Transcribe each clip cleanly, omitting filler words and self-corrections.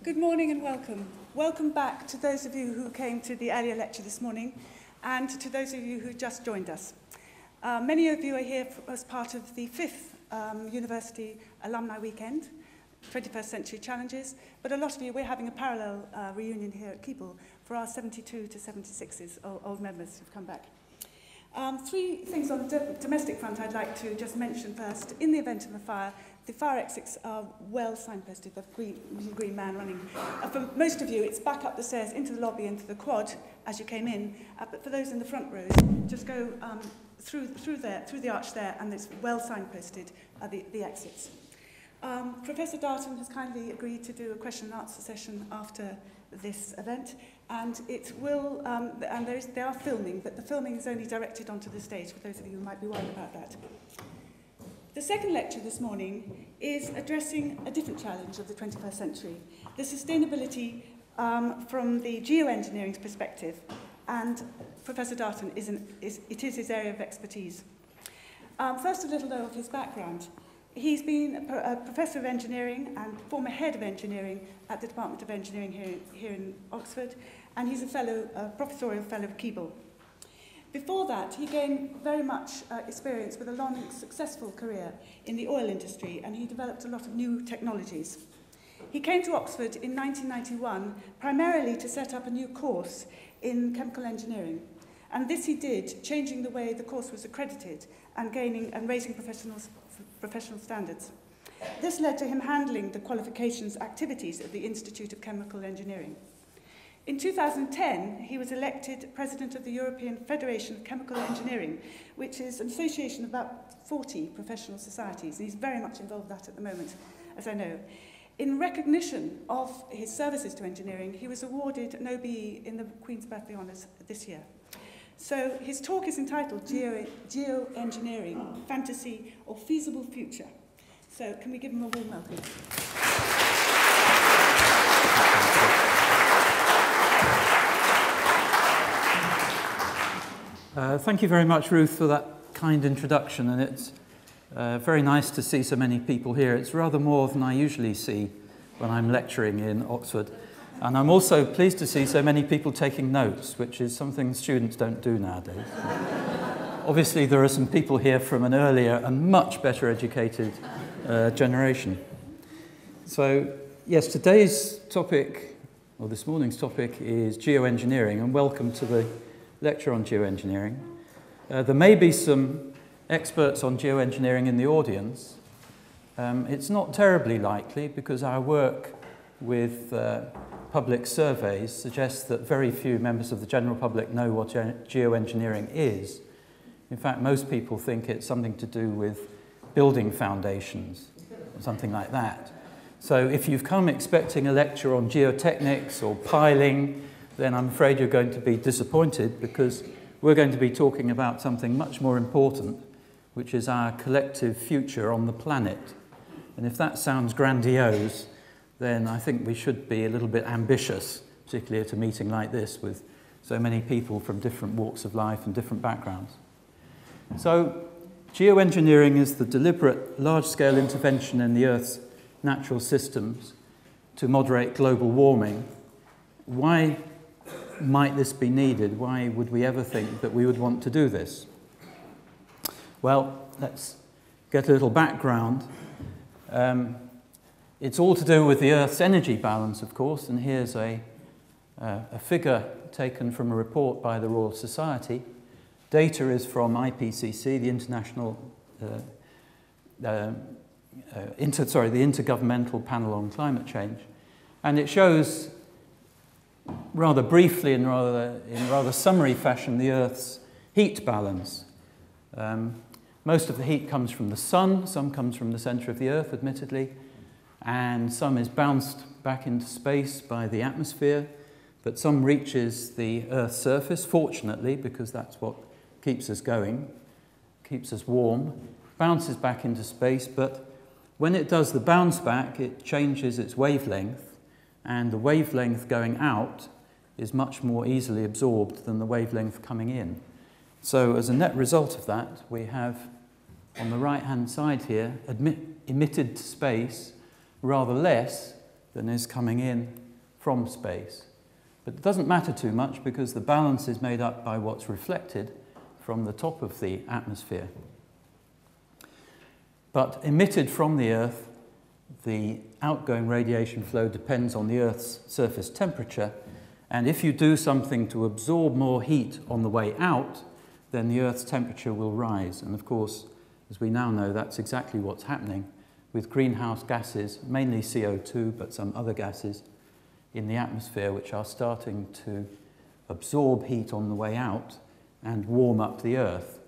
Good morning and welcome. Welcome back to those of you who came to the earlier lecture this morning and to those of you who just joined us. Many of you are here as part of the 5th University Alumni Weekend, 21st Century Challenges, but a lot of you, we're having a parallel reunion here at Keble for our 72 to 76s, old members who've come back. 3 things on the domestic front I'd like to just mention first. In the event of a fire, the fire exits are well signposted. The green man running. For most of you, it's back up the stairs into the lobby, into the quad as you came in. But for those in the front rows, just go through the arch there, and it's well signposted the exits. Professor Darton has kindly agreed to do a question and answer session after this event, and it will. And they are filming, but the filming is only directed onto the stage for those of you who might be worried about that. The second lecture this morning is addressing a different challenge of the 21st century, the sustainability from the geoengineering perspective, and Professor Darton is his area of expertise. First, a little though of his background. He's been a professor of engineering and former head of engineering at the Department of Engineering here in Oxford, and he's a professorial fellow of Keble. Before that, he gained very much experience with a long, successful career in the oil industry, and he developed a lot of new technologies. He came to Oxford in 1991 primarily to set up a new course in chemical engineering, and this he did, changing the way the course was accredited and raising professional standards. This led to him handling the qualifications activities of the Institute of Chemical Engineering. In 2010, he was elected president of the European Federation of Chemical Engineering, which is an association of about 40 professional societies, and he's very much involved with that at the moment, as I know. In recognition of his services to engineering, he was awarded an OBE in the Queen's Birthday Honours this year. So his talk is entitled Geoengineering, Fantasy or Feasible Future. So can we give him a warm welcome? Thank you very much, Ruth, for that kind introduction, and it's very nice to see so many people here. It's rather more than I usually see when I'm lecturing in Oxford, and I'm also pleased to see so many people taking notes, which is something students don't do nowadays. Obviously, there are some people here from an earlier and much better educated generation. So, yes, today's topic, or this morning's topic, is geoengineering, and welcome to the lecture on geoengineering. There may be some experts on geoengineering in the audience. It's not terribly likely because our work with public surveys suggests that very few members of the general public know what geoengineering is. In fact, most people think it's something to do with building foundations or something like that. So if you've come expecting a lecture on geotechnics or piling, then I'm afraid you're going to be disappointed, because we're going to be talking about something much more important, which is our collective future on the planet. And if that sounds grandiose, then I think we should be a little bit ambitious, particularly at a meeting like this with so many people from different walks of life and different backgrounds. So, geoengineering is the deliberate, large-scale intervention in the Earth's natural systems to moderate global warming. Why might this be needed? Why would we ever think that we would want to do this? Well, let's get a little background. It's all to do with the Earth's energy balance, of course, and here's a figure taken from a report by the Royal Society. Data is from IPCC, the the Intergovernmental Panel on Climate Change, and it shows rather briefly and in rather summary fashion the Earth's heat balance. Most of the heat comes from the sun, some comes from the centre of the Earth, admittedly, and some is bounced back into space by the atmosphere, but some reaches the Earth's surface, fortunately, because that's what keeps us going, keeps us warm, bounces back into space, but when it does the bounce back, it changes its wavelength, and the wavelength going out is much more easily absorbed than the wavelength coming in. So as a net result of that, we have, on the right-hand side here, emitted to space rather less than is coming in from space. But it doesn't matter too much because the balance is made up by what's reflected from the top of the atmosphere. But emitted from the Earth, the outgoing radiation flow depends on the Earth's surface temperature, and if you do something to absorb more heat on the way out, then the Earth's temperature will rise. And of course, as we now know, that's exactly what's happening with greenhouse gases, mainly CO2, but some other gases in the atmosphere, which are starting to absorb heat on the way out and warm up the Earth.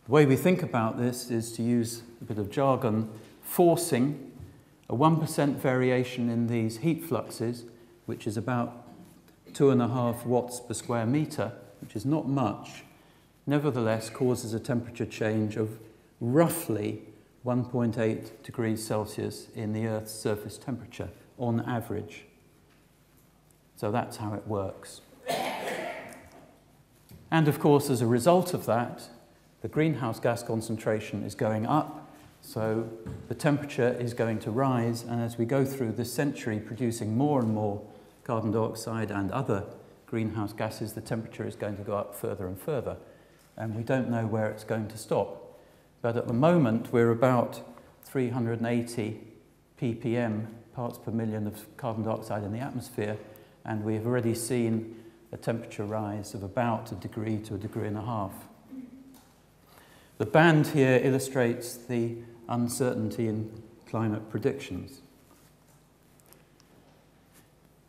The way we think about this is to use a bit of jargon, forcing a 1% variation in these heat fluxes, which is about 2.5 watts per square metre, which is not much, nevertheless causes a temperature change of roughly 1.8 degrees Celsius in the Earth's surface temperature on average. So that's how it works. And of course, as a result of that, the greenhouse gas concentration is going up, so the temperature is going to rise, and as we go through this century producing more and more carbon dioxide and other greenhouse gases, the temperature is going to go up further and further, and we don't know where it's going to stop. But at the moment, we're about 380 ppm, parts per million, of carbon dioxide in the atmosphere, and we've already seen a temperature rise of about 1 degree to 1.5 degrees. The band here illustrates the uncertainty in climate predictions.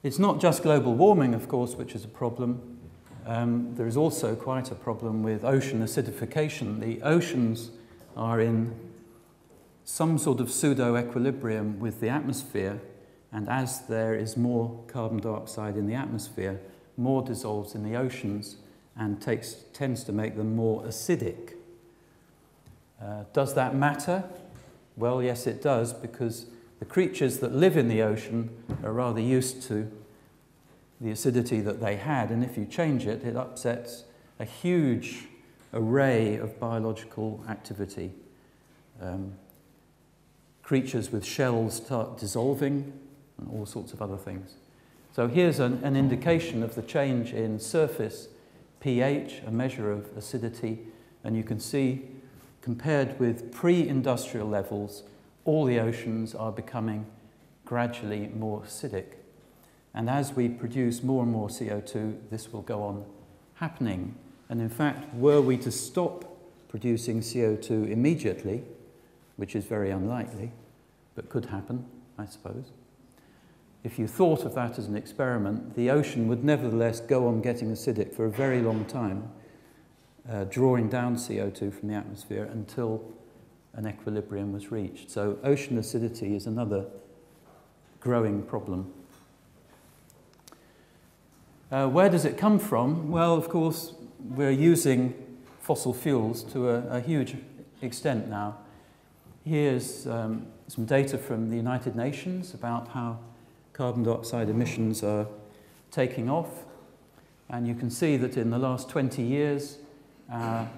It's not just global warming, of course, which is a problem. There is also quite a problem with ocean acidification. The oceans are in some sort of pseudo-equilibrium with the atmosphere, and as there is more carbon dioxide in the atmosphere, more dissolves in the oceans and tends to make them more acidic. Does that matter? Well, yes, it does, because the creatures that live in the ocean are rather used to the acidity that they had, and if you change it, it upsets a huge array of biological activity. Creatures with shells start dissolving, and all sorts of other things. So here's an indication of the change in surface pH, a measure of acidity, and you can see, compared with pre-industrial levels, all the oceans are becoming gradually more acidic. And as we produce more and more CO2, this will go on happening. And in fact, were we to stop producing CO2 immediately, which is very unlikely, but could happen, I suppose, if you thought of that as an experiment, the ocean would nevertheless go on getting acidic for a very long time, drawing down CO2 from the atmosphere until an equilibrium was reached. So ocean acidity is another growing problem. Where does it come from? Well, of course, we're using fossil fuels to a huge extent now. Here's some data from the United Nations about how carbon dioxide emissions are taking off. And you can see that in the last 20 years, our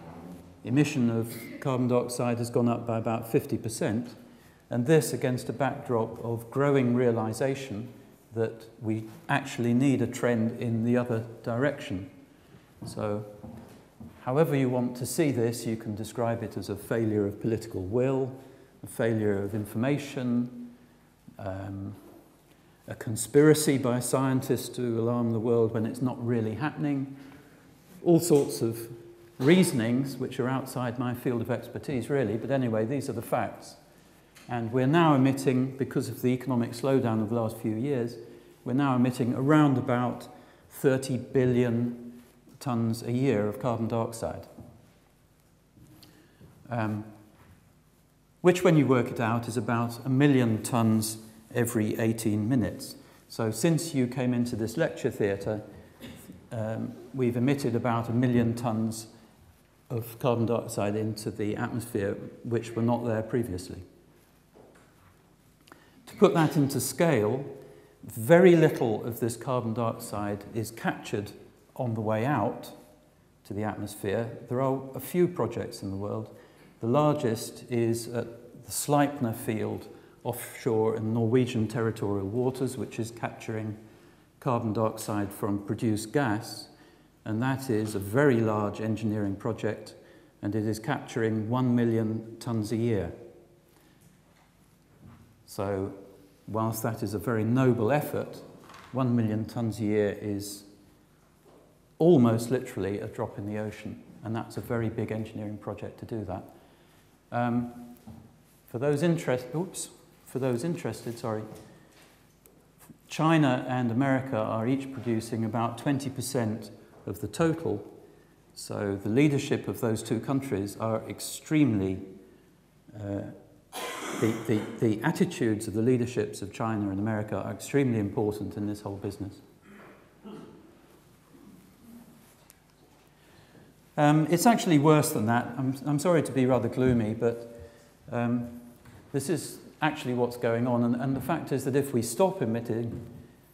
emission of carbon dioxide has gone up by about 50%. And this against a backdrop of growing realization that we actually need a trend in the other direction. So however you want to see this, you can describe it as a failure of political will, a failure of information, a conspiracy by scientists to alarm the world when it's not really happening, all sorts of reasonings which are outside my field of expertise, really, but anyway, these are the facts. And we're now emitting, because of the economic slowdown of the last few years, we're now emitting around about 30 billion tonnes a year of carbon dioxide. Which, when you work it out, is about 1 million tonnes every 18 minutes. So since you came into this lecture theatre, we've emitted about 1 million tonnes of carbon dioxide into the atmosphere, which were not there previously. To put that into scale, very little of this carbon dioxide is captured on the way out to the atmosphere. There are a few projects in the world. The largest is at the Sleipner field offshore in Norwegian territorial waters, which is capturing carbon dioxide from produced gas. And that is a very large engineering project, and it is capturing 1 million tonnes a year. So whilst that is a very noble effort, 1 million tonnes a year is almost literally a drop in the ocean, and that's a very big engineering project to do that. For those interested, China and America are each producing about 20% of the total. So the leadership of those two countries are extremely, the attitudes of the leaderships of China and America are extremely important in this whole business. It's actually worse than that. I'm sorry to be rather gloomy, but this is actually what's going on. And the fact is that if we stop emitting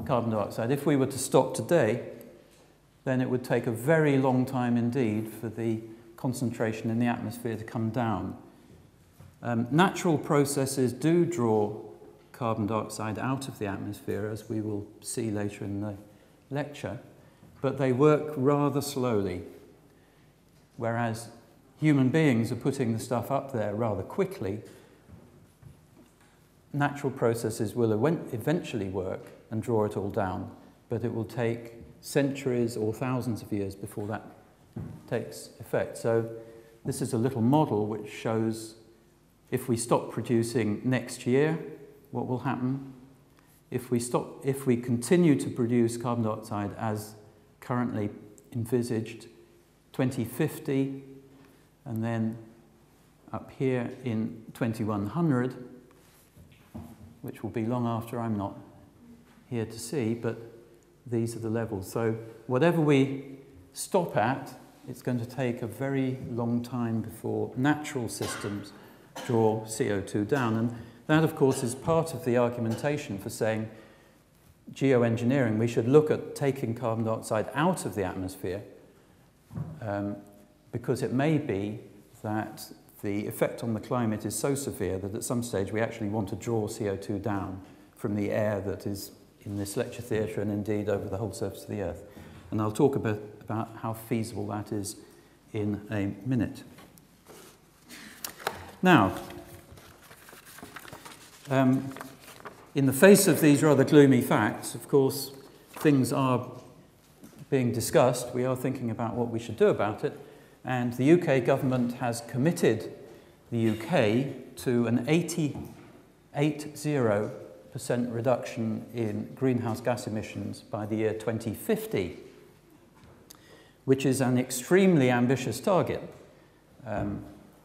carbon dioxide, if we were to stop today, then it would take a very long time indeed for the concentration in the atmosphere to come down. Natural processes do draw carbon dioxide out of the atmosphere, as we will see later in the lecture, but they work rather slowly, whereas human beings are putting the stuff up there rather quickly. Natural processes will eventually work and draw it all down, but it will take centuries or thousands of years before that takes effect. So this is a little model which shows if we stop producing next year, what will happen? If we continue to produce carbon dioxide as currently envisaged, 2050, and then up here in 2100, which will be long after I'm not here to see, but these are the levels. So whatever we stop at, it's going to take a very long time before natural systems draw CO2 down. And that, of course, is part of the argumentation for saying geoengineering, we should look at taking carbon dioxide out of the atmosphere, because it may be that the effect on the climate is so severe that at some stage we actually want to draw CO2 down from the air that is in this lecture theatre and indeed over the whole surface of the Earth. And I'll talk a bit about how feasible that is in a minute. Now, in the face of these rather gloomy facts, of course, things are being discussed. We are thinking about what we should do about it. And the UK government has committed the UK to an 80% reduction in greenhouse gas emissions by the year 2050, which is an extremely ambitious target, a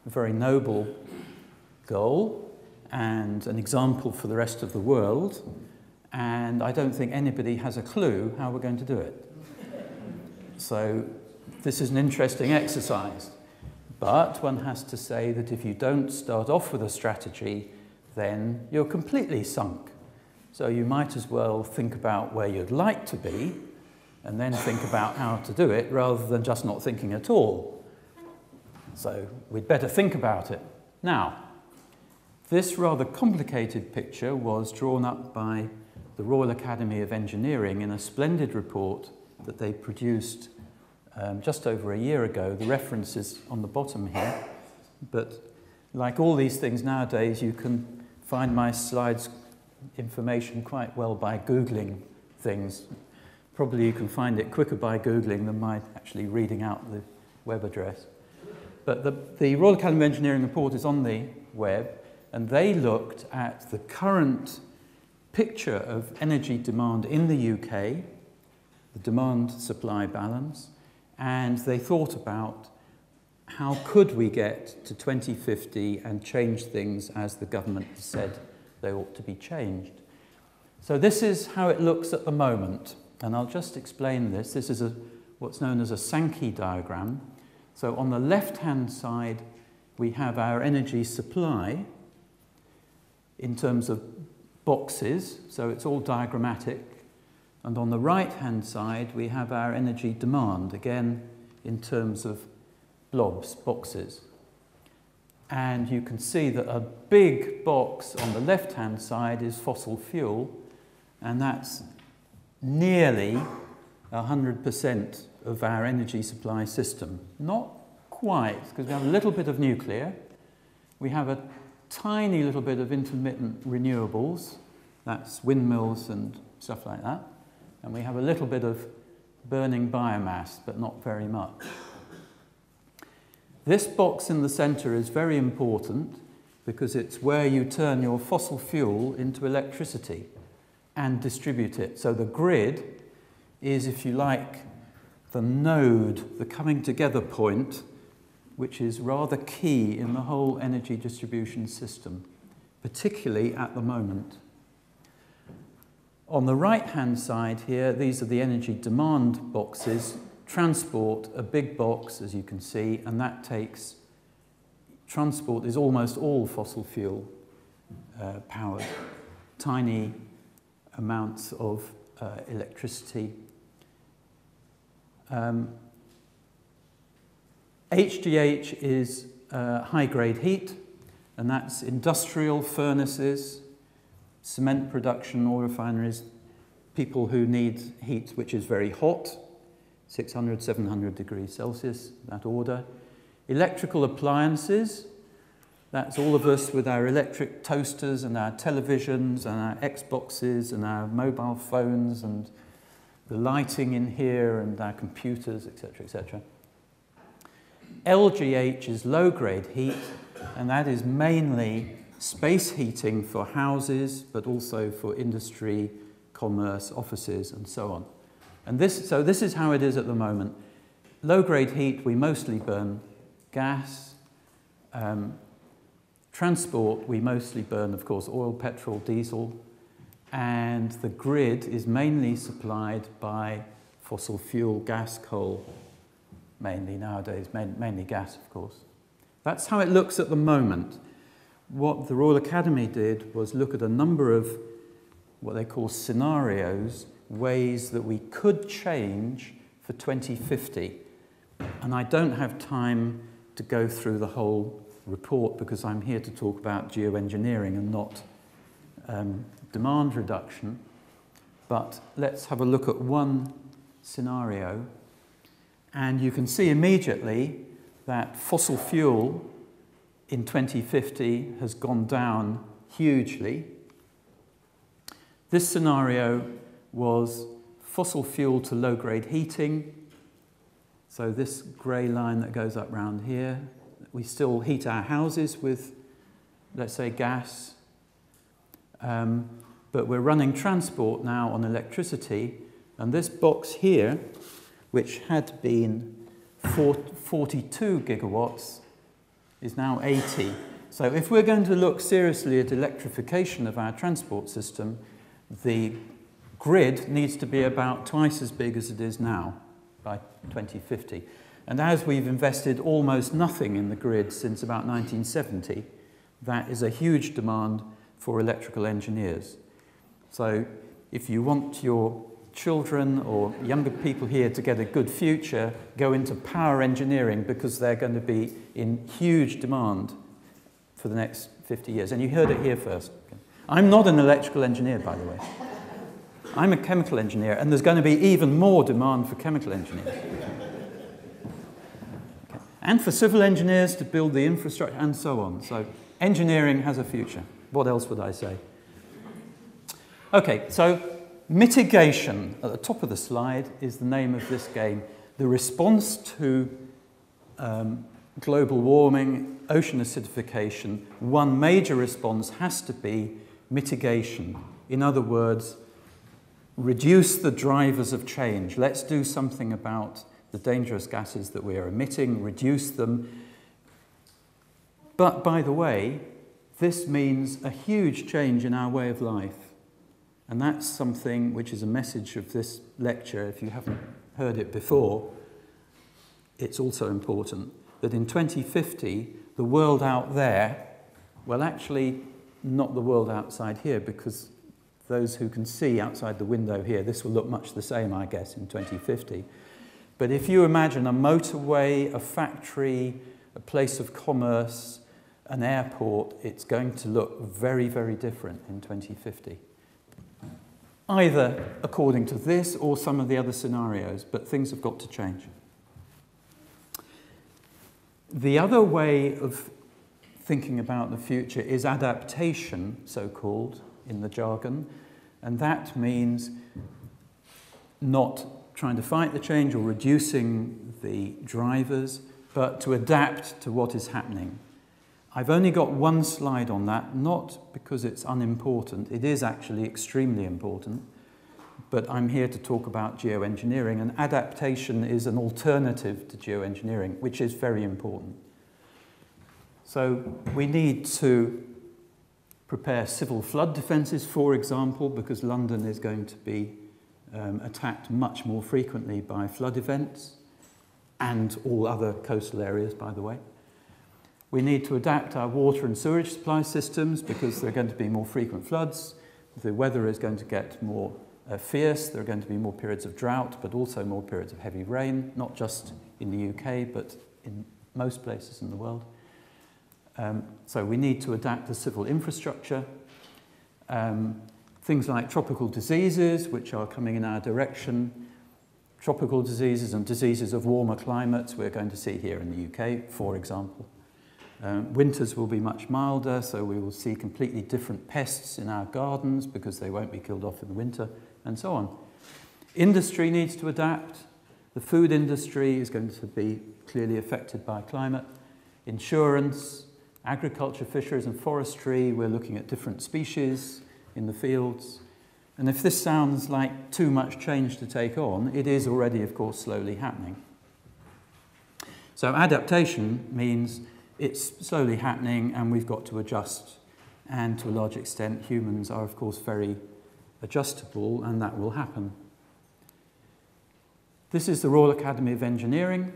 very noble goal and an example for the rest of the world. And I don't think anybody has a clue how we're going to do it. So this is an interesting exercise, but one has to say that if you don't start off with a strategy, then you're completely sunk. So you might as well think about where you'd like to be and then think about how to do it rather than just not thinking at all. So we'd better think about it. Now, this rather complicated picture was drawn up by the Royal Academy of Engineering in a splendid report that they produced just over a year ago. The reference is on the bottom here, but like all these things nowadays, you can find my slides information quite well by Googling things. Probably you can find it quicker by Googling than by actually reading out the web address. But the Royal Academy of Engineering report is on the web, and they looked at the current picture of energy demand in the UK, the demand-supply balance, and they thought about how could we get to 2050 and change things as the government has said they ought to be changed. So this is how it looks at the moment, and I'll just explain this. This is what's known as a Sankey diagram. So on the left-hand side, we have our energy supply in terms of boxes, so it's all diagrammatic. And on the right-hand side, we have our energy demand, again, in terms of blobs, boxes. And you can see that a big box on the left-hand side is fossil fuel, and that's nearly 100% of our energy supply system. Not quite, because we have a little bit of nuclear. We have a tiny little bit of intermittent renewables. That's windmills and stuff like that. And we have a little bit of burning biomass, but not very much. This box in the centre is very important because it's where you turn your fossil fuel into electricity and distribute it. So the grid is, if you like, the node, the coming together point, which is rather key in the whole energy distribution system, particularly at the moment. On the right-hand side here, these are the energy demand boxes. Transport, a big box, as you can see, and that takes, transport is almost all fossil fuel powered. Tiny amounts of electricity. HGH is high-grade heat, and that's industrial furnaces, cement production, oil refineries, people who need heat which is very hot, 600, 700 degrees Celsius, that order. Electrical appliances, that's all of us with our electric toasters and our televisions and our Xboxes and our mobile phones and the lighting in here and our computers, etc., etc. LGH is low-grade heat, and that is mainly space heating for houses, but also for industry, commerce, offices, and so on. And this is how it is at the moment. Low-grade heat, we mostly burn gas. Transport, we mostly burn, of course, oil, petrol, diesel. And the grid is mainly supplied by fossil fuel, gas, coal, mainly nowadays, mainly gas, of course. That's how it looks at the moment. What the Royal Academy did was look at a number of what they call scenarios, ways that we could change for 2050. And I don't have time to go through the whole report because I'm here to talk about geoengineering and not demand reduction. But let's have a look at one scenario. And you can see immediately that fossil fuel in 2050 has gone down hugely. This scenario was fossil fuel to low-grade heating. So this grey line that goes up round here, we still heat our houses with, let's say, gas. But we're running transport now on electricity. And this box here, which had been 42 gigawatts, is now 80. So if we're going to look seriously at electrification of our transport system, the grid needs to be about twice as big as it is now by 2050. And as we've invested almost nothing in the grid since about 1970, that is a huge demand for electrical engineers. So if you want your children or younger people here to get a good future, go into power engineering because they're going to be in huge demand for the next 50 years. And you heard it here first. I'm not an electrical engineer, by the way. I'm a chemical engineer, and there's going to be even more demand for chemical engineers. Okay. And for civil engineers to build the infrastructure, and so on. So engineering has a future. What else would I say? Okay, so mitigation, at the top of the slide, is the name of this game. The response to global warming, ocean acidification, one major response has to be mitigation. In other words, reduce the drivers of change. Let's do something about the dangerous gases that we are emitting, reduce them. But by the way, this means a huge change in our way of life. And that's something which is a message of this lecture. If you haven't heard it before, it's also important that in 2050, the world out there, well, actually, not the world outside here, because those who can see outside the window here, this will look much the same, I guess, in 2050. But if you imagine a motorway, a factory, a place of commerce, an airport, it's going to look very, very different in 2050. Either according to this or some of the other scenarios, but things have got to change. The other way of thinking about the future is adaptation, so-called, in the jargon, and that means not trying to fight the change or reducing the drivers, but to adapt to what is happening. I've only got one slide on that, not because it's unimportant. It is actually extremely important, but I'm here to talk about geoengineering, and adaptation is an alternative to geoengineering, which is very important. So we need to prepare civil flood defences, for example, because London is going to be attacked much more frequently by flood events, and all other coastal areas, by the way. We need to adapt our water and sewage supply systems because there are going to be more frequent floods. The weather is going to get more fierce. There are going to be more periods of drought, but also more periods of heavy rain, not just in the UK, but in most places in the world. So we need to adapt the civil infrastructure. Things like tropical diseases, which are coming in our direction, tropical diseases and diseases of warmer climates we're going to see here in the UK, for example. Winters will be much milder, so we will see completely different pests in our gardens because they won't be killed off in the winter, and so on. Industry needs to adapt. The food industry is going to be clearly affected by climate. Insurance, agriculture, fisheries and forestry, we're looking at different species in the fields. And if this sounds like too much change to take on, it is already, of course, slowly happening. So adaptation means it's slowly happening and we've got to adjust. And to a large extent, humans are, of course, very adjustable, and that will happen. This is the Royal Academy of Engineering.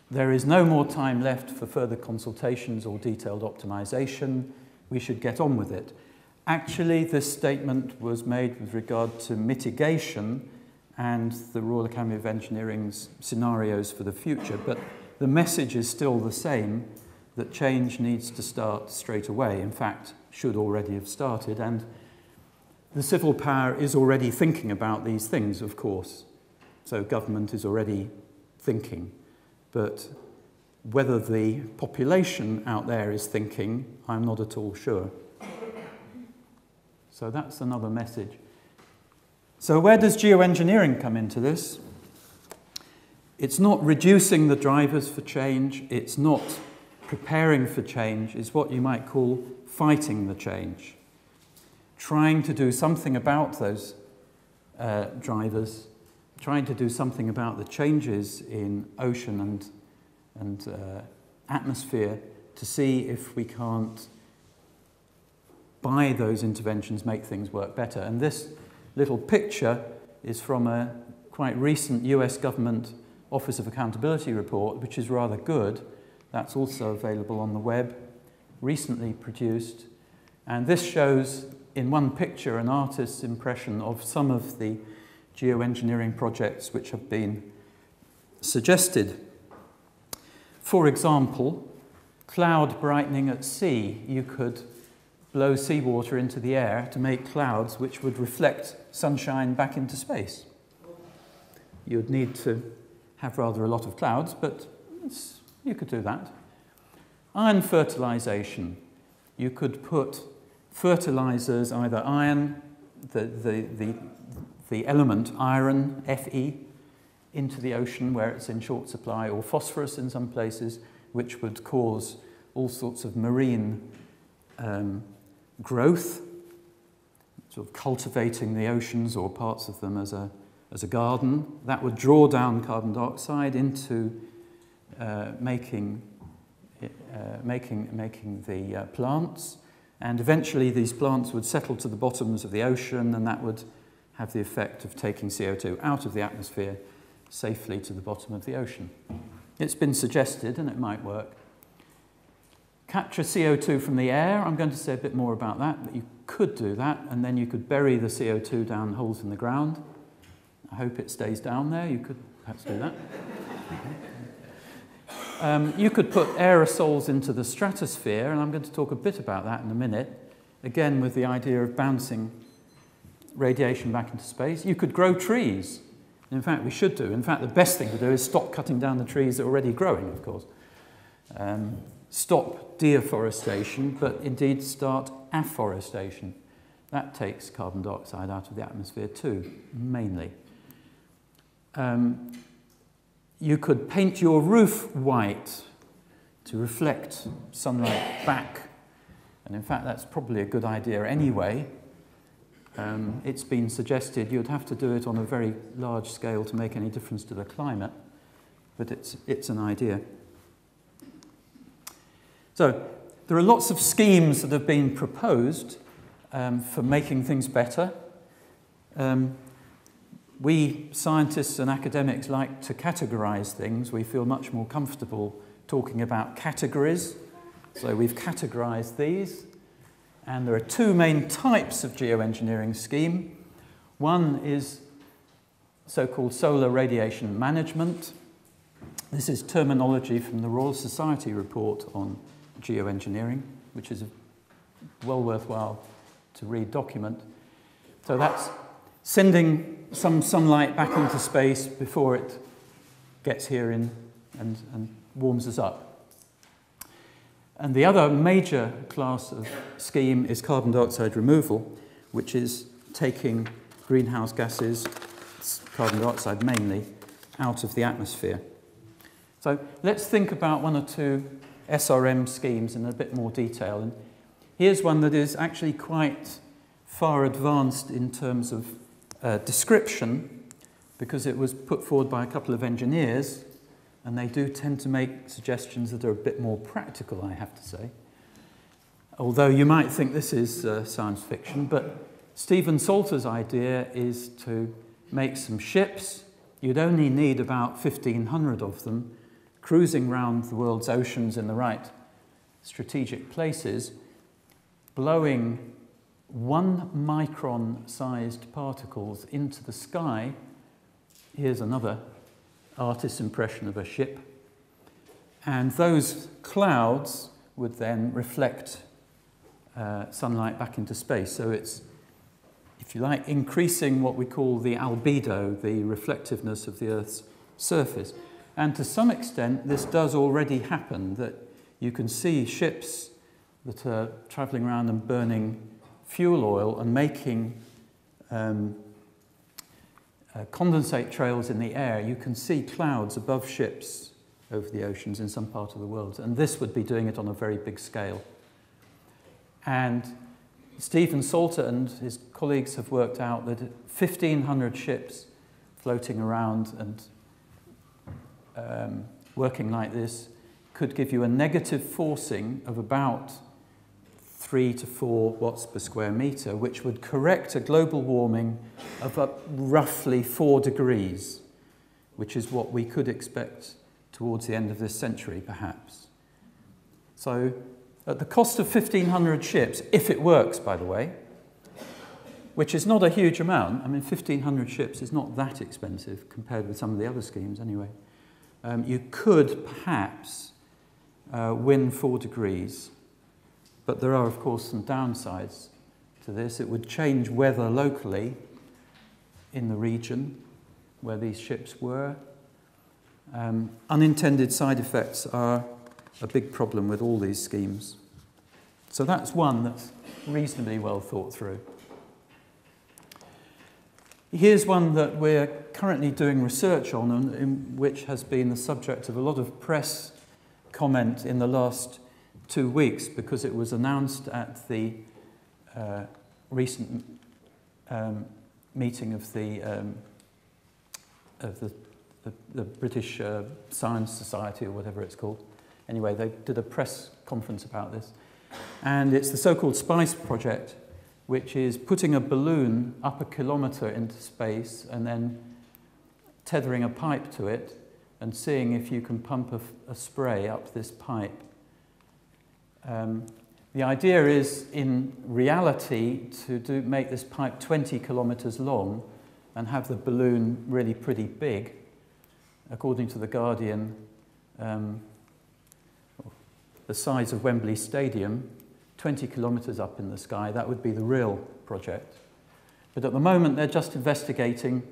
There is no more time left for further consultations or detailed optimization. We should get on with it. Actually, this statement was made with regard to mitigation and the Royal Academy of Engineering's scenarios for the future, but the message is still the same, that change needs to start straight away. In fact, should already have started, and the civil power is already thinking about these things, of course. So government is already thinking, but whether the population out there is thinking, I'm not at all sure. So that's another message. So where does geoengineering come into this? It's not reducing the drivers for change, it's not preparing for change, it's what you might call fighting the change. Trying to do something about those drivers, trying to do something about the changes in ocean and atmosphere to see if we can't, by those interventions, make things work better. And this little picture is from a quite recent US government Office of Accountability report, which is rather good. That's also available on the web, recently produced. And this shows, in one picture, an artist's impression of some of the geoengineering projects which have been suggested. For example, cloud brightening at sea. You could blow seawater into the air to make clouds which would reflect sunshine back into space. You'd need to have rather a lot of clouds, but you could do that. Iron fertilization. You could put fertilizers, either iron, the element iron, Fe, into the ocean where it's in short supply, or phosphorus in some places, which would cause all sorts of marine growth, sort of cultivating the oceans or parts of them as a garden. That would draw down carbon dioxide into making the plants, and eventually these plants would settle to the bottoms of the ocean, and that would have the effect of taking CO2 out of the atmosphere safely to the bottom of the ocean. It's been suggested, and it might work. Capture CO2 from the air. I'm going to say a bit more about that, but you could do that, and then you could bury the CO2 down holes in the ground. I hope it stays down there. You could perhaps do that. You could put aerosols into the stratosphere, and I'm going to talk a bit about that in a minute, again with the idea of bouncing radiation back into space. You could grow trees. In fact, we should do. In fact, the best thing to do is stop cutting down the trees that are already growing, of course. Stop deforestation, but indeed start afforestation. That takes carbon dioxide out of the atmosphere too, mainly. You could paint your roof white to reflect sunlight back. And in fact, that's probably a good idea anyway. It's been suggested you'd have to do it on a very large scale to make any difference to the climate, but it's an idea. So there are lots of schemes that have been proposed for making things better. We scientists and academics like to categorize things. We feel much more comfortable talking about categories. So we've categorized these. And there are two main types of geoengineering scheme. One is so-called solar radiation management. This is terminology from the Royal Society report on geoengineering, which is a well worthwhile to read document. So that's sending some sunlight back into space before it gets here and warms us up. And the other major class of scheme is carbon dioxide removal, which is taking greenhouse gases, carbon dioxide mainly, out of the atmosphere. So let's think about one or two SRM schemes in a bit more detail. And here's one that is actually quite far advanced in terms of description, because it was put forward by a couple of engineers, and they do tend to make suggestions that are a bit more practical, I have to say. Although you might think this is science fiction, but Stephen Salter's idea is to make some ships. You'd only need about 1,500 of them, cruising around the world's oceans in the right strategic places, blowing 1 micron-sized particles into the sky. Here's another artist's impression of a ship. And those clouds would then reflect sunlight back into space. So it's, if you like, increasing what we call the albedo, the reflectiveness of the Earth's surface. And to some extent, this does already happen, that you can see ships that are travelling around and burning fuel oil and making condensate trails in the air. You can see clouds above ships over the oceans in some part of the world. And this would be doing it on a very big scale. And Stephen Salter and his colleagues have worked out that 1,500 ships floating around and working like this could give you a negative forcing of about 3 to 4 watts per square metre, which would correct a global warming of roughly 4 degrees, which is what we could expect towards the end of this century, perhaps. So, at the cost of 1,500 ships, if it works, by the way, which is not a huge amount. I mean, 1,500 ships is not that expensive compared with some of the other schemes, anyway. You could perhaps win 4 degrees. But there are, of course, some downsides to this. It would change weather locally in the region where these ships were. Unintended side effects are a big problem with all these schemes. So that's one that's reasonably well thought through. Here's one that we're currently doing research on, and which has been the subject of a lot of press comment in the last 2 weeks, because it was announced at the recent meeting of the British Science Society, or whatever it's called. Anyway, they did a press conference about this. And it's the so-called SPICE project, which is putting a balloon up 1 kilometre into space and then tethering a pipe to it and seeing if you can pump a spray up this pipe. The idea is, in reality, to make this pipe 20 kilometres long and have the balloon really pretty big. According to The Guardian, the size of Wembley Stadium, 20 kilometres up in the sky, that would be the real project. But at the moment, they're just investigating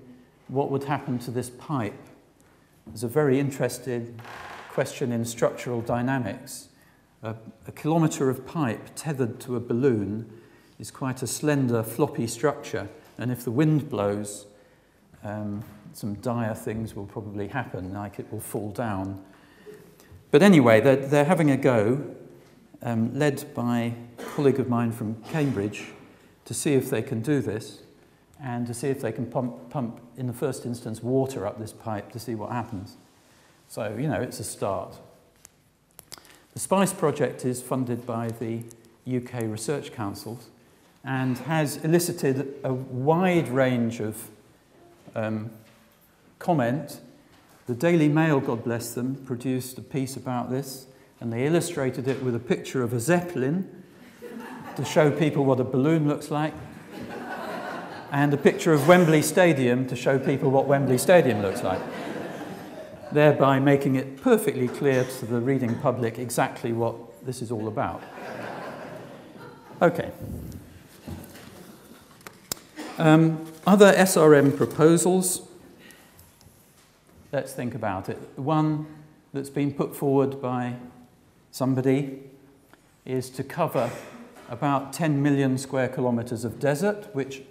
what would happen to this pipe. There's a very interesting question in structural dynamics. A kilometre of pipe tethered to a balloon is quite a slender, floppy structure, and if the wind blows, some dire things will probably happen, like it will fall down. But anyway, they're having a go, led by a colleague of mine from Cambridge, to see if they can do this, and to see if they can pump, in the first instance, water up this pipe to see what happens. So, you know, it's a start. The SPICE project is funded by the UK Research Council and has elicited a wide range of comment. The Daily Mail, God bless them, produced a piece about this, and they illustrated it with a picture of a Zeppelin to show people what a balloon looks like, and a picture of Wembley Stadium to show people what Wembley Stadium looks like, thereby making it perfectly clear to the reading public exactly what this is all about. Okay. Other SRM proposals. Let's think about it. One that's been put forward by somebody is to cover about 10 million square kilometres of desert, which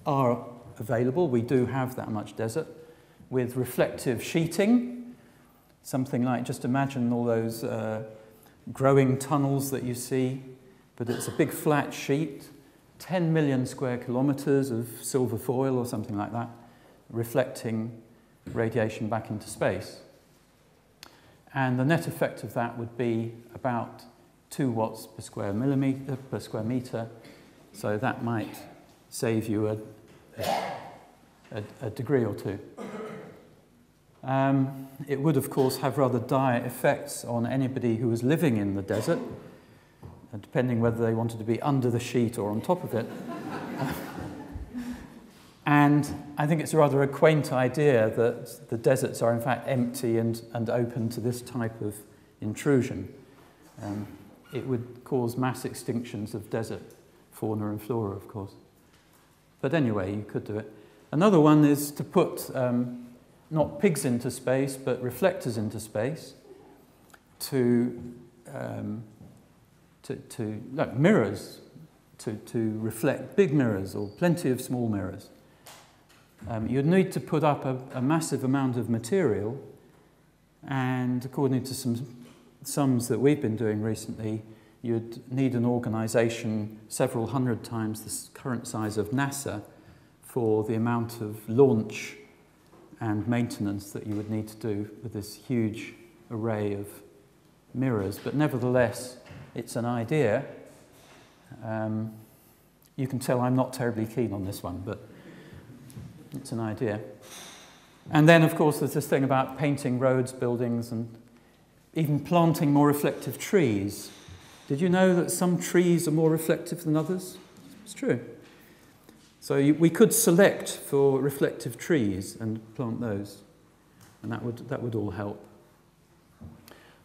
are available. We do have that much desert, with reflective sheeting, something like, just imagine all those growing tunnels that you see, but it's a big flat sheet, 10 million square kilometres of silver foil or something like that, reflecting radiation back into space. And the net effect of that would be about 2 watts per square metre, so that might save you a degree or two. It would, of course, have rather dire effects on anybody who was living in the desert, depending whether they wanted to be under the sheet or on top of it. And I think it's rather a quaint idea that the deserts are in fact empty and open to this type of intrusion. It would cause mass extinctions of desert fauna and flora, of course. But anyway, you could do it. Another one is to put not pigs into space, but reflectors into space like mirrors, to reflect big mirrors or plenty of small mirrors. You'd need to put up a massive amount of material, and according to some sums that we've been doing recently, you'd need an organisation several hundred times the current size of NASA for the amount of launch and maintenance that you would need to do with this huge array of mirrors. But nevertheless, it's an idea. You can tell I'm not terribly keen on this one, but it's an idea. And then, of course, there's this thing about painting roads, buildings, and even planting more reflective trees. Did you know that some trees are more reflective than others? It's true. So we could select for reflective trees and plant those, and that would all help.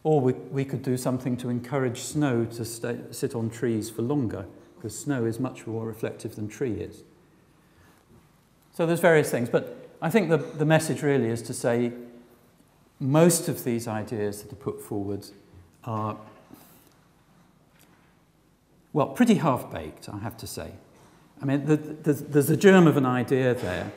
Or we could do something to encourage snow to sit on trees for longer, because snow is much more reflective than tree is. So there's various things, but I think the message really is to say most of these ideas that are put forward are, well, pretty half-baked, I have to say. I mean, there's a germ of an idea there,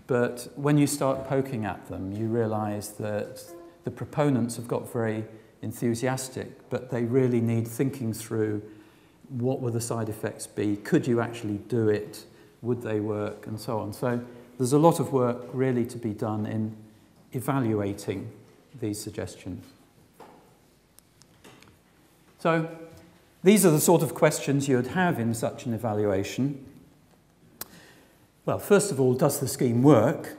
but when you start poking at them, you realise that the proponents have got very enthusiastic, but they really need thinking through what will the side effects be, could you actually do it, would they work, and so on. So there's a lot of work really to be done in evaluating these suggestions. So these are the sort of questions you would have in such an evaluation. Well, first of all, does the scheme work?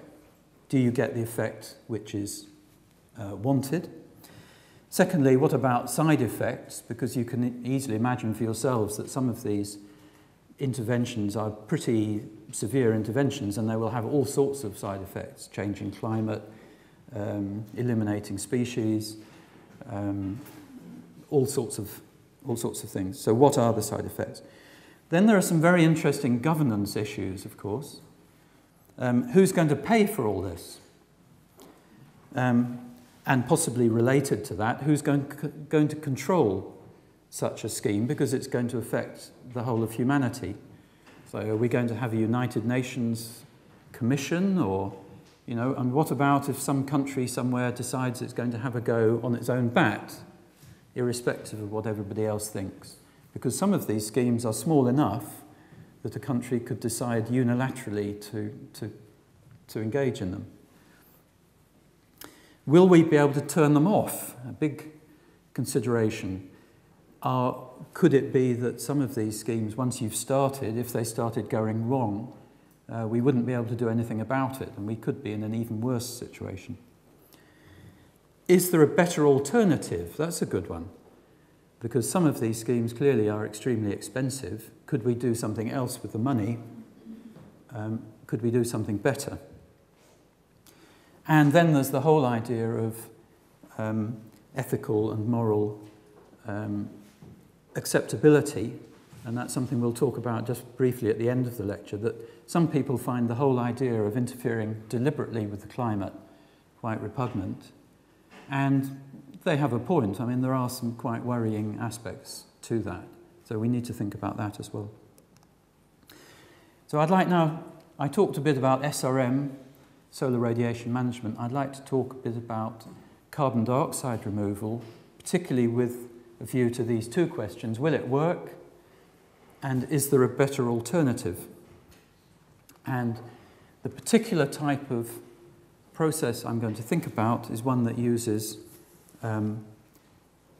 Do you get the effect which is wanted? Secondly, what about side effects? Because you can easily imagine for yourselves that some of these interventions are pretty severe interventions, and they will have all sorts of side effects: changing climate, eliminating species, all sorts of things. So what are the side effects? Then there are some very interesting governance issues, of course. Who's going to pay for all this? And possibly related to that, who's going to control such a scheme, because it's going to affect the whole of humanity. So are we going to have a United Nations Commission, or, you know, and what about if some country somewhere decides it's going to have a go on its own bat, irrespective of what everybody else thinks? Because some of these schemes are small enough that a country could decide unilaterally to engage in them. Will we be able to turn them off? A big consideration. Could it be that some of these schemes, once you've started, if they started going wrong, we wouldn't be able to do anything about it, and we could be in an even worse situation? Is there a better alternative? That's a good one, because some of these schemes clearly are extremely expensive. Could we do something else with the money? Could we do something better? And then there's the whole idea of ethical and moral acceptability, and that's something we'll talk about just briefly at the end of the lecture, that some people find the whole idea of interfering deliberately with the climate quite repugnant, and they have a point. I mean, there are some quite worrying aspects to that, so we need to think about that as well. So I talked a bit about SRM, solar radiation management. I'd like to talk a bit about carbon dioxide removal, particularly with a view to these two questions. Will it work? And is there a better alternative? And the particular type of process I'm going to think about is one that uses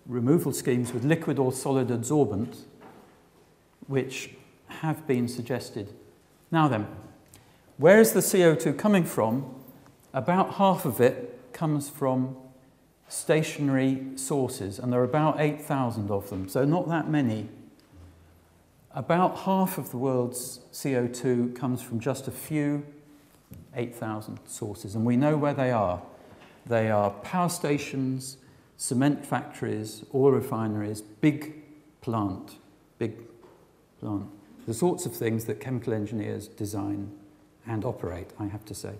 removal schemes with liquid or solid adsorbent, which have been suggested. Now then, where is the CO2 coming from? About half of it comes from stationary sources, and there are about 8,000 of them, so not that many. About half of the world's CO2 comes from just a few 8,000 sources, and we know where they are. They are power stations, cement factories, oil refineries, big plant. The sorts of things that chemical engineers design and operate, I have to say.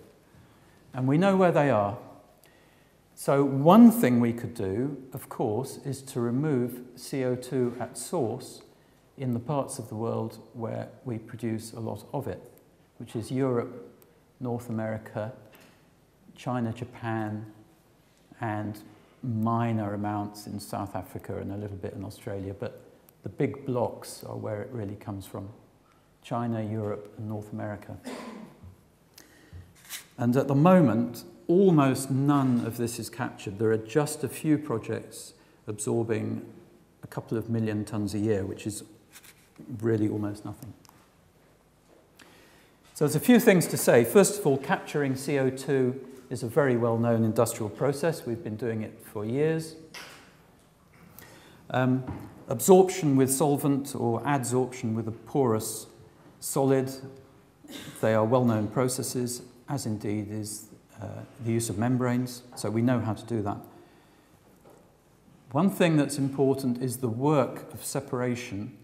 And we know where they are. So one thing we could do, of course, is to remove CO2 at source in the parts of the world where we produce a lot of it, which is Europe, North America, China, Japan, and minor amounts in South Africa and a little bit in Australia, but the big blocks are where it really comes from: China, Europe, and North America. And at the moment, almost none of this is captured. There are just a few projects absorbing a couple of million tonnes a year, which is really almost nothing. So there's a few things to say. First of all, capturing CO2 is a very well-known industrial process. We've been doing it for years. Absorption with solvent or adsorption with a porous solid, they are well-known processes, as indeed is the use of membranes, so we know how to do that. One thing that's important is the work of separation.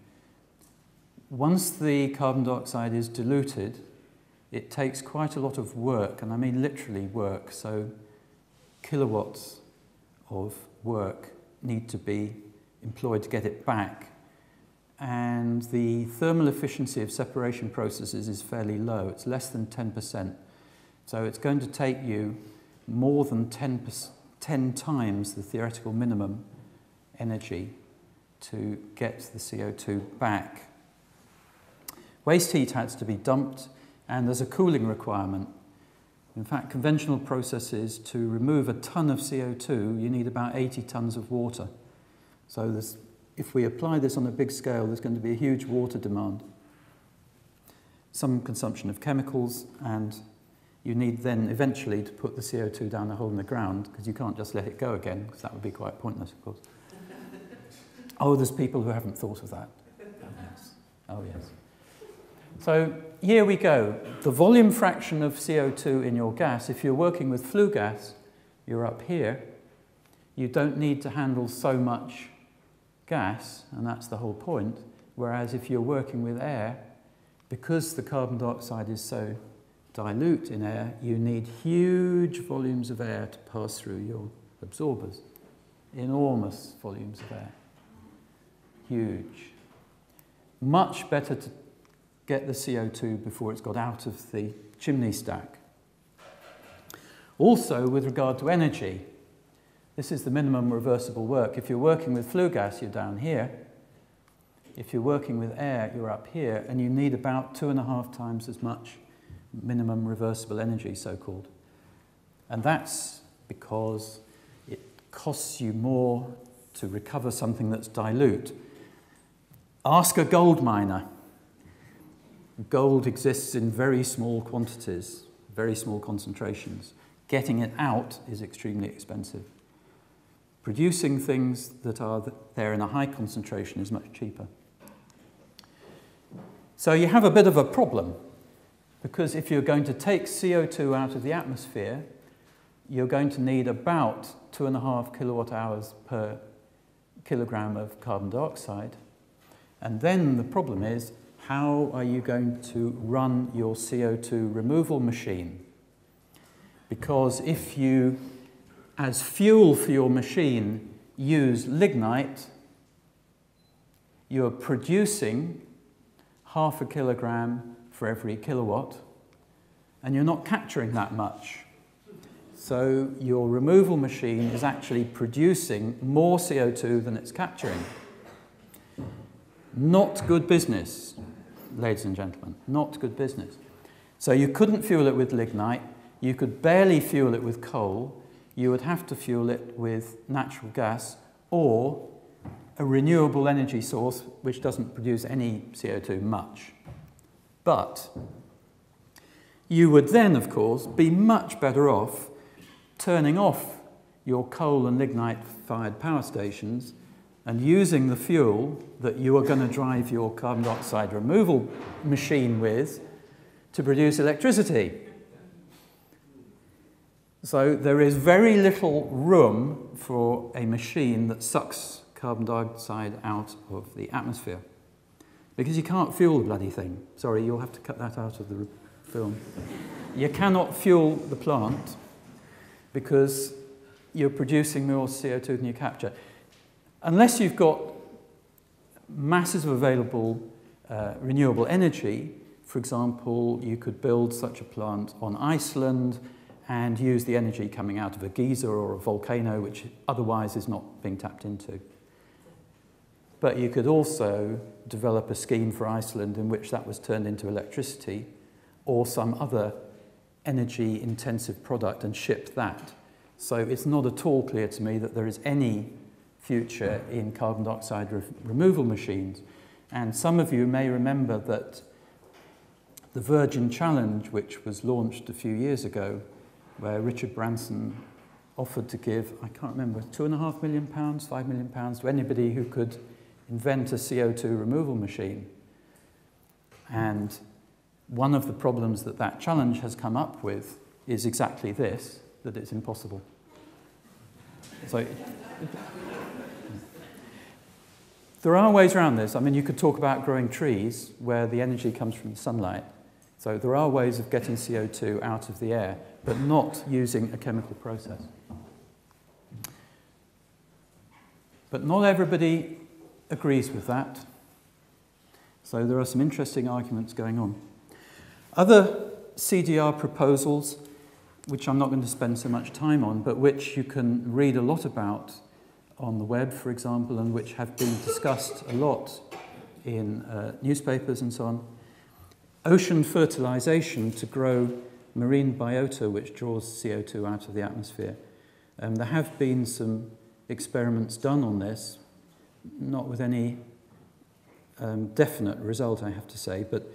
Once the carbon dioxide is diluted, it takes quite a lot of work, and I mean literally work, so kilowatts of work need to be employed to get it back. And the thermal efficiency of separation processes is fairly low. It's less than 10%. So it's going to take you more than 10 times the theoretical minimum energy to get the CO2 back. Waste heat has to be dumped, and there's a cooling requirement. In fact, conventional processes, to remove a tonne of CO2, you need about 80 tonnes of water. So if we apply this on a big scale, there's going to be a huge water demand. Some consumption of chemicals, and you need then eventually to put the CO2 down the hole in the ground, because you can't just let it go again, because that would be quite pointless, of course. Oh, there's people who haven't thought of that. Oh, yes. Oh, yes. So here we go. The volume fraction of CO2 in your gas, if you're working with flue gas, you're up here. You don't need to handle so much gas, and that's the whole point. Whereas if you're working with air, because the carbon dioxide is so dilute in air, you need huge volumes of air to pass through your absorbers. Enormous volumes of air. Huge. Much better to get the CO2 before it's got out of the chimney stack. Also, with regard to energy, this is the minimum reversible work. If you're working with flue gas, you're down here. If you're working with air, you're up here, and you need about 2.5 times as much minimum reversible energy, so-called. And that's because it costs you more to recover something that's dilute. Ask a gold miner. Gold exists in very small quantities, very small concentrations. Getting it out is extremely expensive. Producing things that are there in a high concentration is much cheaper. So you have a bit of a problem, because if you're going to take CO2 out of the atmosphere, you're going to need about 2.5 kilowatt hours per kilogram of carbon dioxide. And then the problem is, how are you going to run your CO2 removal machine? Because if you, as fuel for your machine, use lignite, you're producing 0.5 kilogram for every kilowatt, and you're not capturing that much. So your removal machine is actually producing more CO2 than it's capturing. Not good business, ladies and gentlemen, not good business. So you couldn't fuel it with lignite, you could barely fuel it with coal, you would have to fuel it with natural gas or a renewable energy source which doesn't produce any CO2 much. But you would then, of course, be much better off turning off your coal and lignite-fired power stations and using the fuel that you are going to drive your carbon dioxide removal machine with to produce electricity. So there is very little room for a machine that sucks carbon dioxide out of the atmosphere, because you can't fuel the bloody thing. Sorry, you'll have to cut that out of the film. You cannot fuel the plant because you're producing more CO2 than you capture. Unless you've got masses of available renewable energy, for example, you could build such a plant on Iceland and use the energy coming out of a geyser or a volcano, which otherwise is not being tapped into. But you could also develop a scheme for Iceland in which that was turned into electricity or some other energy-intensive product and ship that. So it's not at all clear to me that there is any future in carbon dioxide removal machines. And some of you may remember that the Virgin Challenge, which was launched a few years ago, where Richard Branson offered to give, I can't remember, £2.5 million, £5 million to anybody who could invent a CO2 removal machine. And one of the problems that that challenge has come up with is exactly this, that it's impossible. So there are ways around this. I mean, you could talk about growing trees where the energy comes from the sunlight. So there are ways of getting CO2 out of the air, but not using a chemical process. But not everybody agrees with that. So there are some interesting arguments going on. Other CDR proposals, which I'm not going to spend so much time on, but which you can read a lot about on the web, for example, and which have been discussed a lot in newspapers and so on. Ocean fertilization to grow marine biota, which draws CO2 out of the atmosphere. There have been some experiments done on this, not with any definite result, I have to say, but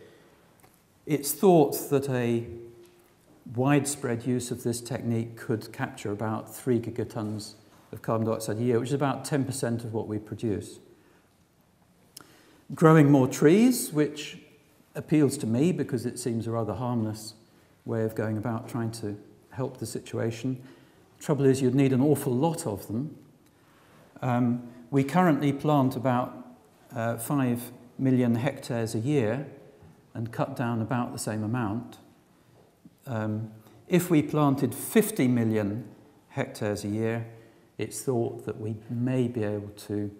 it's thought that a widespread use of this technique could capture about 3 gigatons of carbon dioxide a year, which is about 10% of what we produce. Growing more trees, which appeals to me because it seems a rather harmless way of going about trying to help the situation. Trouble is, you'd need an awful lot of them. We currently plant about 5 million hectares a year and cut down about the same amount. If we planted 50 million hectares a year, it's thought that we may be able to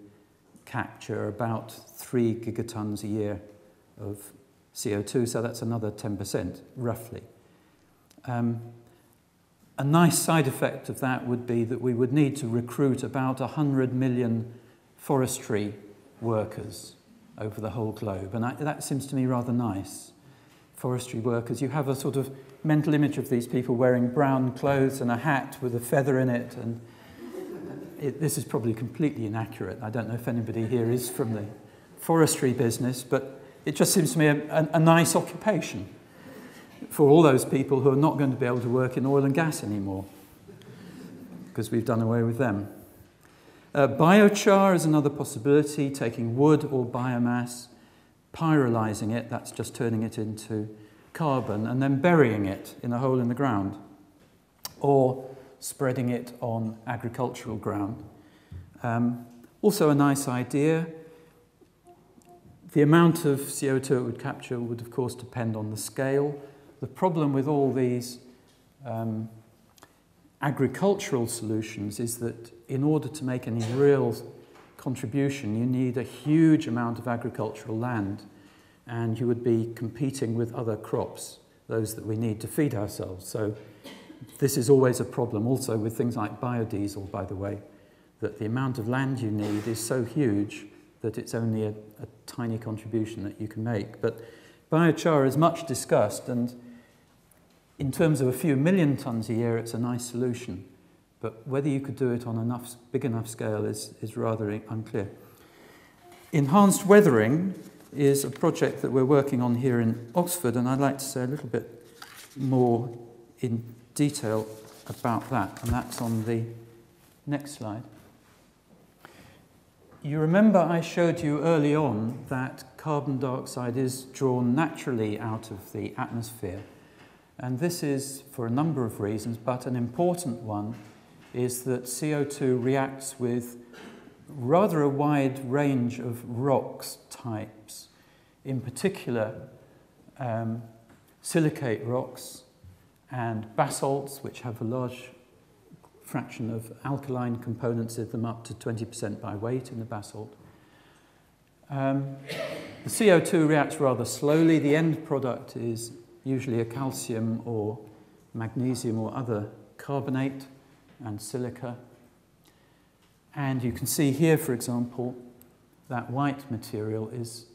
capture about 3 gigatons a year of CO2, so that's another 10%, roughly. A nice side effect of that would be that we would need to recruit about 100 million forestry workers over the whole globe, and that seems to me rather nice. Forestry workers, you have a sort of mental image of these people wearing brown clothes and a hat with a feather in it, and this is probably completely inaccurate. I don't know if anybody here is from the forestry business, but it just seems to me a nice occupation for all those people who are not going to be able to work in oil and gas anymore, because we've done away with them. Biochar is another possibility, taking wood or biomass, pyrolyzing it, that's just turning it into carbon, and then burying it in a hole in the ground, or spreading it on agricultural ground. Also a nice idea. The amount of CO2 it would capture would, of course, depend on the scale. The problem with all these agricultural solutions is that in order to make any real contribution, you need a huge amount of agricultural land, and you would be competing with other crops, those that we need to feed ourselves. So this is always a problem also with things like biodiesel, by the way, that the amount of land you need is so huge that it's only a tiny contribution that you can make. But biochar is much discussed, and in terms of a few million tons a year, it's a nice solution. But whether you could do it on enough, big enough scale is rather unclear. Enhanced weathering is a project that we're working on here in Oxford, and I'd like to say a little bit more in detail about that, and that's on the next slide. You remember I showed you early on that carbon dioxide is drawn naturally out of the atmosphere, and this is for a number of reasons, but an important one is that CO2 reacts with rather a wide range of rocks types, in particular silicate rocks and basalts, which have a large fraction of alkaline components in them, up to 20% by weight in the basalt. The CO2 reacts rather slowly. The end product is usually a calcium or magnesium or other carbonate and silica. And you can see here, for example, that white material is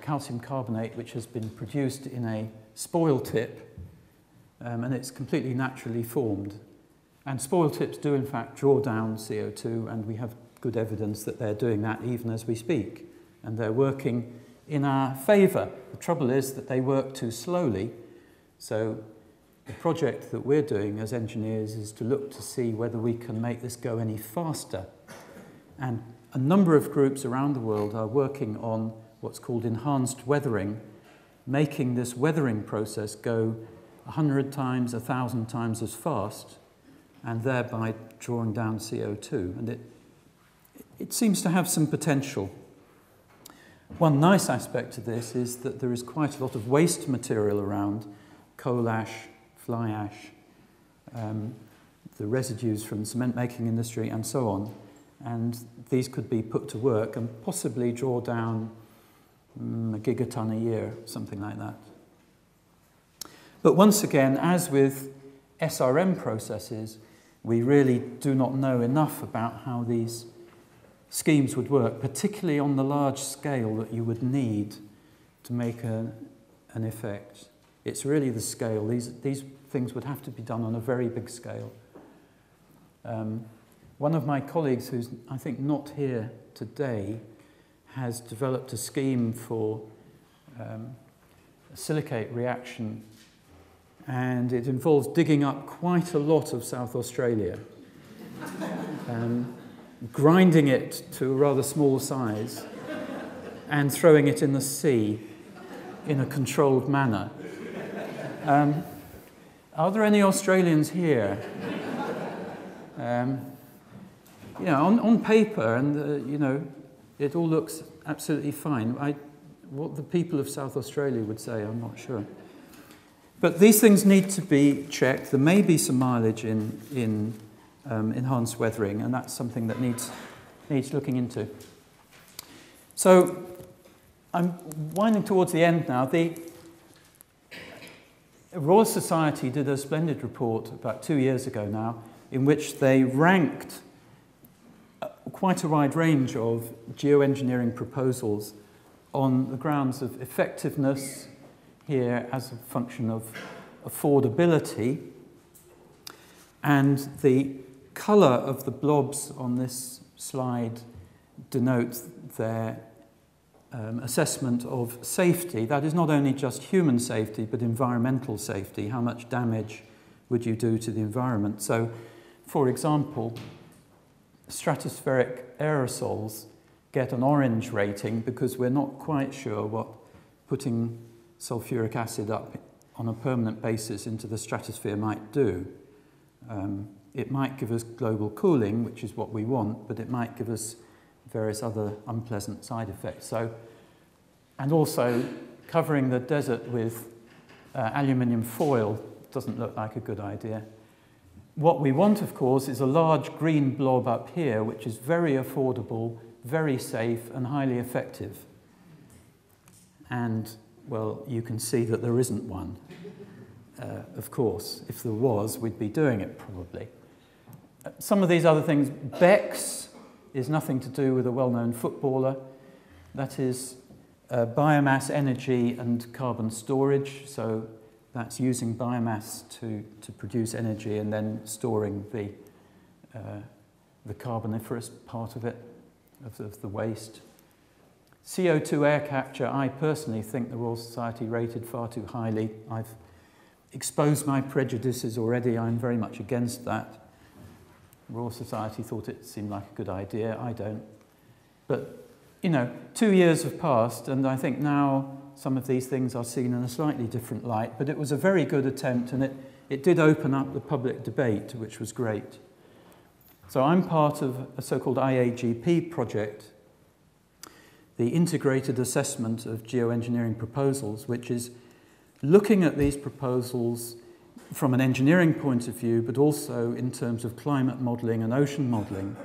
calcium carbonate, which has been produced in a spoil tip, and it's completely naturally formed. And spoil tips do, in fact, draw down CO2, and we have good evidence that they're doing that even as we speak. And they're working in our favour. The trouble is that they work too slowly. So the project that we're doing as engineers is to look to see whether we can make this go any faster. And a number of groups around the world are working on what's called enhanced weathering, making this weathering process go 100 times, 1,000 times as fast, and thereby drawing down CO2. And it seems to have some potential. One nice aspect of this is that there is quite a lot of waste material around, coal ash, fly ash, the residues from the cement making industry and so on. And these could be put to work and possibly draw down a gigaton a year, something like that. But once again, as with SRM processes, we really do not know enough about how these schemes would work, particularly on the large scale that you would need to make an effect. It's really the scale. These things would have to be done on a very big scale. One of my colleagues, who's I think not here today, has developed a scheme for a silicate reaction, and it involves digging up quite a lot of South Australia, grinding it to a rather small size, and throwing it in the sea in a controlled manner. Are there any Australians here? on paper, and it all looks absolutely fine. What the people of South Australia would say, I'm not sure. But these things need to be checked. There may be some mileage in enhanced weathering, and that's something that needs looking into. So I'm winding towards the end now. The Royal Society did a splendid report about 2 years ago now, in which they ranked quite a wide range of geoengineering proposals on the grounds of effectiveness here as a function of affordability, and the colour of the blobs on this slide denotes their assessment of safety. That is not only just human safety, but environmental safety. How much damage would you do to the environment? So, for example, stratospheric aerosols get an orange rating because we're not quite sure what putting sulfuric acid up on a permanent basis into the stratosphere might do. It might give us global cooling, which is what we want, but it might give us various other unpleasant side effects. So, and also covering the desert with aluminium foil doesn't look like a good idea. What we want, of course, is a large green blob up here, which is very affordable, very safe, and highly effective. And, well, you can see that there isn't one. Of course, if there was, we'd be doing it probably. Some of these other things, BECCS is nothing to do with a well-known footballer. That is biomass energy and carbon storage. So that's using biomass to produce energy and then storing the carboniferous part of it, of the waste. CO2 air capture, I personally think the Royal Society rated far too highly. I've exposed my prejudices already. I'm very much against that. The Royal Society thought it seemed like a good idea. I don't. But, 2 years have passed, and I think now some of these things are seen in a slightly different light. But it was a very good attempt, and it did open up the public debate, which was great. So I'm part of a so-called IAGP project, the Integrated Assessment of Geoengineering Proposals, which is looking at these proposals from an engineering point of view, but also in terms of climate modelling and ocean modelling,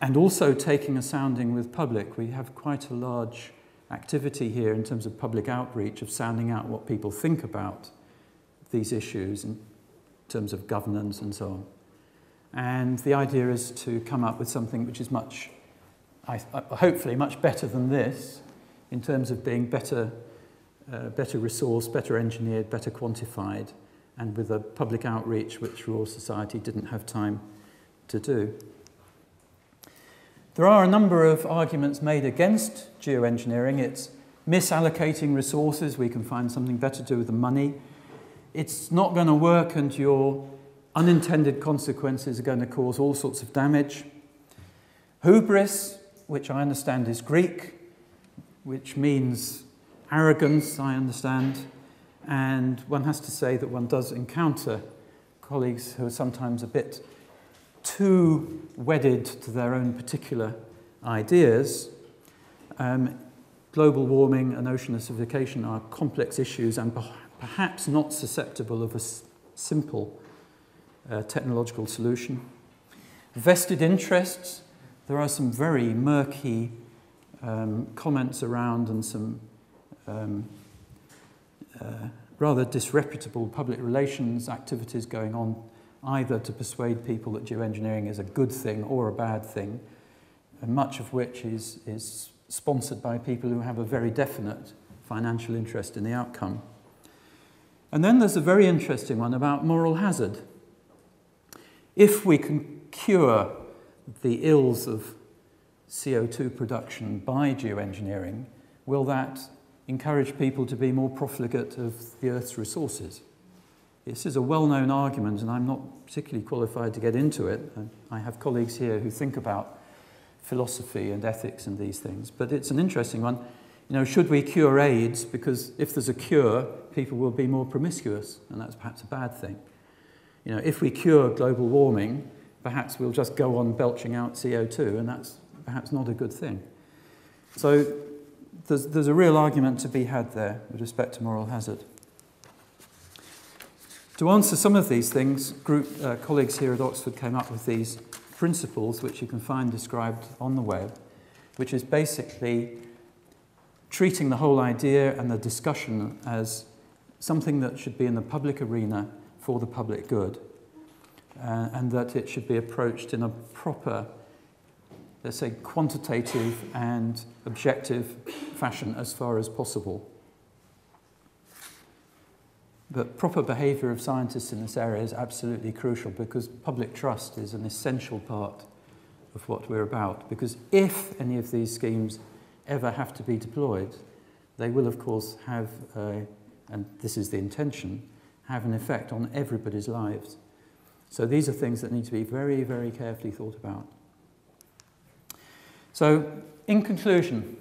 and also taking a sounding with public. We have quite a large activity here in terms of public outreach, of sounding out what people think about these issues in terms of governance and so on. And the idea is to come up with something which is hopefully much better than this, in terms of being better resourced, better engineered, better quantified, and with a public outreach which Royal Society didn't have time to do. There are a number of arguments made against geoengineering. It's misallocating resources. We can find something better to do with the money. It's not going to work, and your unintended consequences are going to cause all sorts of damage. Hubris, which I understand is Greek, which means arrogance, I understand, and one has to say that one does encounter colleagues who are sometimes a bit too wedded to their own particular ideas. Global warming and ocean acidification are complex issues and perhaps not susceptible of a simple technological solution. Vested interests, there are some very murky comments around and some rather disreputable public relations activities going on, either to persuade people that geoengineering is a good thing or a bad thing, and much of which is sponsored by people who have a very definite financial interest in the outcome. And then there's a very interesting one about moral hazard. If we can cure the ills of CO2 production by geoengineering, will that encourage people to be more profligate of the Earth's resources? This is a well-known argument, and I'm not particularly qualified to get into it. I have colleagues here who think about philosophy and ethics and these things, but it's an interesting one. Should we cure AIDS? Because if there's a cure, people will be more promiscuous, and that's perhaps a bad thing. If we cure global warming, perhaps we'll just go on belching out CO2, and that's perhaps not a good thing. So there's a real argument to be had there with respect to moral hazard. To answer some of these things, colleagues here at Oxford came up with these principles, which you can find described on the web, which is basically treating the whole idea and the discussion as something that should be in the public arena for the public good, and that it should be approached in a proper, let's say, quantitative and objective fashion as far as possible. But proper behaviour of scientists in this area is absolutely crucial, because public trust is an essential part of what we're about. Because if any of these schemes ever have to be deployed, they will, of course, have, and this is the intention, have an effect on everybody's lives. So these are things that need to be very, very carefully thought about. So, in conclusion,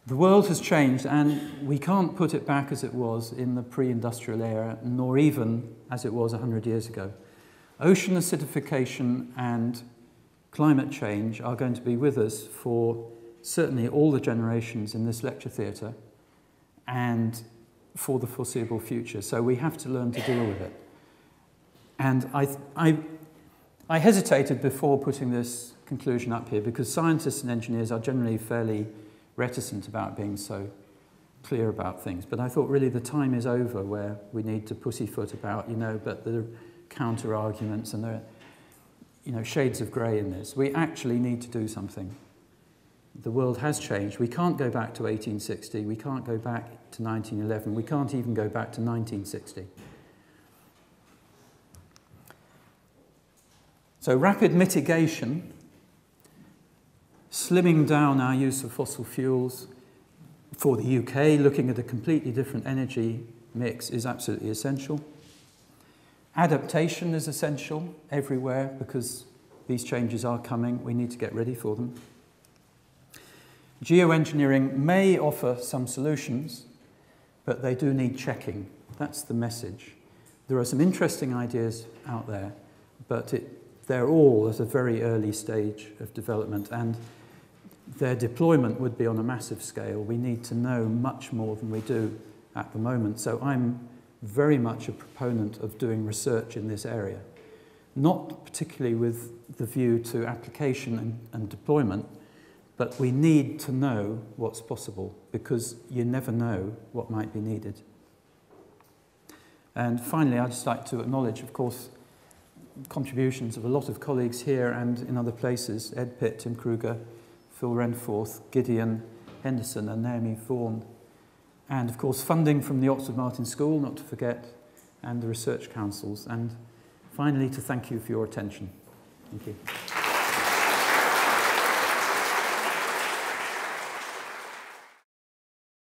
the world has changed, and we can't put it back as it was in the pre-industrial era, nor even as it was 100 years ago. Ocean acidification and climate change are going to be with us for certainly all the generations in this lecture theatre and for the foreseeable future. So we have to learn to deal with it. And I hesitated before putting this conclusion up here, because scientists and engineers are generally fairly reticent about being so clear about things. But I thought really the time is over where we need to pussyfoot about, but there are counter-arguments and there are, shades of grey in this. We actually need to do something. The world has changed. We can't go back to 1860. We can't go back to 1911. We can't even go back to 1960. So rapid mitigation, slimming down our use of fossil fuels for the UK, looking at a completely different energy mix, is absolutely essential. Adaptation is essential everywhere, because these changes are coming. We need to get ready for them. Geoengineering may offer some solutions, but they do need checking. That's the message. There are some interesting ideas out there, but they're all at a very early stage of development, and their deployment would be on a massive scale. We need to know much more than we do at the moment. So I'm very much a proponent of doing research in this area, not particularly with the view to application and deployment, but we need to know what's possible, because you never know what might be needed. And finally, I'd just like to acknowledge, of course, contributions of a lot of colleagues here and in other places: Ed Pitt, Tim Kruger, Phil Renforth, Gideon Henderson and Naomi Vaughan. And of course funding from the Oxford Martin School, not to forget, and the research councils. And finally, to thank you for your attention. Thank you.